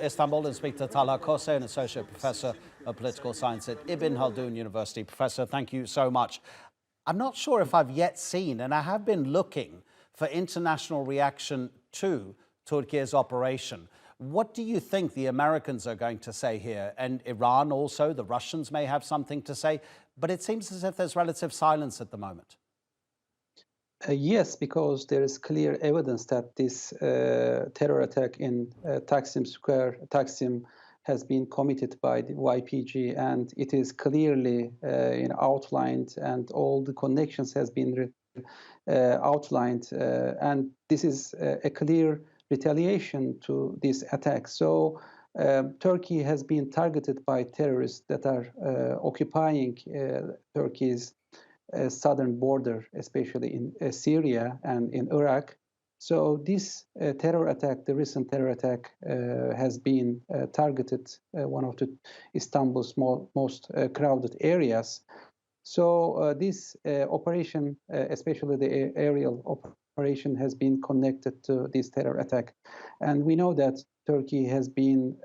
Istanbul and speak to Talha Kose, an Associate Professor of Political Science at Ibn Haldun University. Professor, thank you so much. I'm not sure if I've yet seen, and I have been looking for international reaction to Turkey's operation. What do you think the Americans are going to say here? And Iran also, the Russians may have something to say, but it seems as if there's relative silence at the moment. Yes, because there is clear evidence that this terror attack in Taksim Square, Taksim, has been committed by the YPG, and it is clearly outlined, and all the connections has been outlined, and this is a clear retaliation to this attack. So Turkey has been targeted by terrorists that are occupying Turkey's southern border, especially in Syria and in Iraq. So this terror attack, the recent terror attack, has been targeted one of the Istanbul's most crowded areas. So this operation, especially the aerial operation, has been connected to this terror attack. And we know that Turkey has been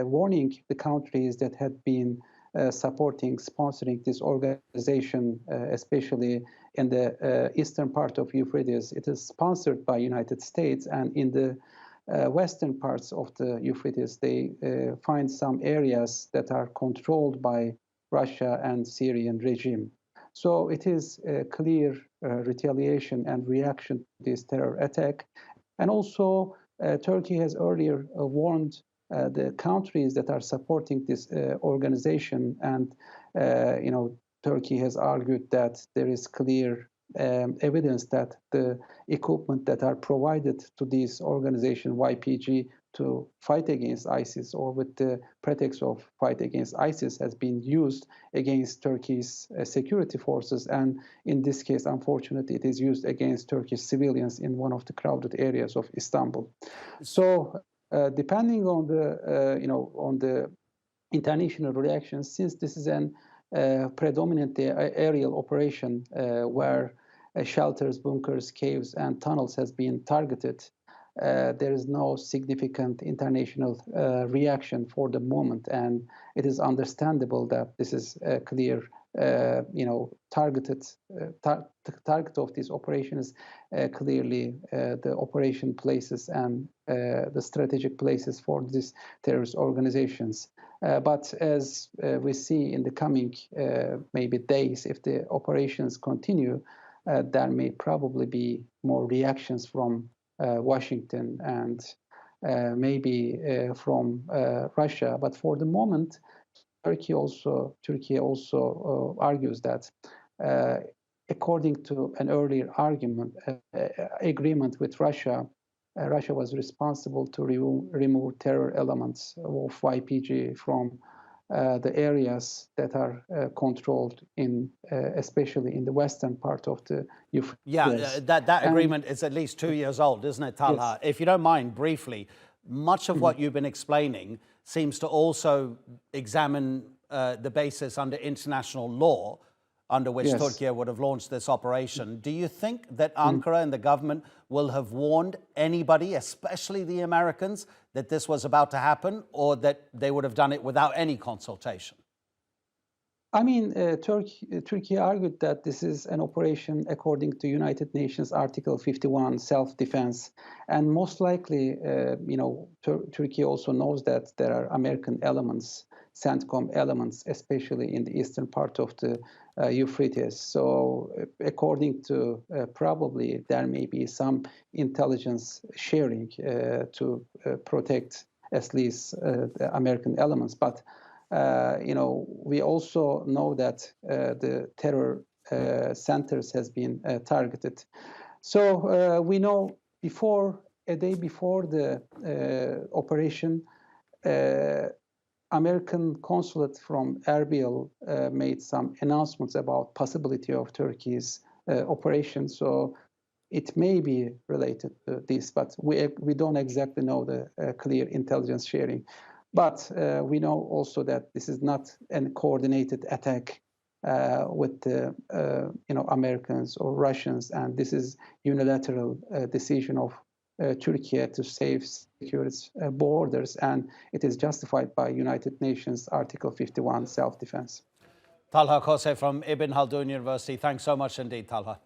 warning the countries that had been sponsoring this organization, especially in the eastern part of Euphrates. It is sponsored by United States, and in the western parts of the Euphrates, they find some areas that are controlled by Russia and Syrian regime. So it is a clear retaliation and reaction to this terror attack. And also, Turkey has earlier warned the countries that are supporting this organization, and Turkey has argued that there is clear evidence that the equipment that are provided to this organization YPG to fight against ISIS, or with the pretext of fight against ISIS, has been used against Turkey's security forces, and in this case, unfortunately, it is used against Turkish civilians in one of the crowded areas of Istanbul. So depending on the international reactions, since this is an predominantly aerial operation where shelters, bunkers, caves, and tunnels has been targeted, there is no significant international reaction for the moment, and it is understandable that this is a clear target of this operation is clearly the operation places and the strategic places for these terrorist organizations. But as we see in the coming maybe days, if the operations continue, there may probably be more reactions from Washington and maybe from Russia. But for the moment, Turkey also argues that, according to an earlier agreement with Russia, Russia was responsible to remove terror elements of YPG from the areas that are controlled especially in the western part of the Euphrates. Yeah, that agreement is at least 2 years old, isn't it, Talha? Yes. If you don't mind, briefly, much of what you've been explaining seems to also examine the basis under international law under which Turkey would have launched this operation. Do you think that Ankara and the government will have warned anybody, especially the Americans, that this was about to happen, or that they would have done it without any consultation? I mean, Turkey argued that this is an operation according to United Nations Article 51, self-defense, and most likely, Turkey also knows that there are American elements, CENTCOM elements, especially in the eastern part of the Euphrates. So, according to probably there may be some intelligence sharing to protect at least the American elements, but. We also know that the terror centers has been targeted. So we know a day before the operation, American consulate from Erbil made some announcements about possibility of Turkey's operation. So it may be related to this, but we don't exactly know the clear intelligence sharing. But we know also that this is not a coordinated attack with the Americans or Russians, and this is unilateral decision of Turkey to secure its borders, and it is justified by United Nations Article 51 self-defense. Talha Kose from Ibn Haldun University. Thanks so much indeed, Talha.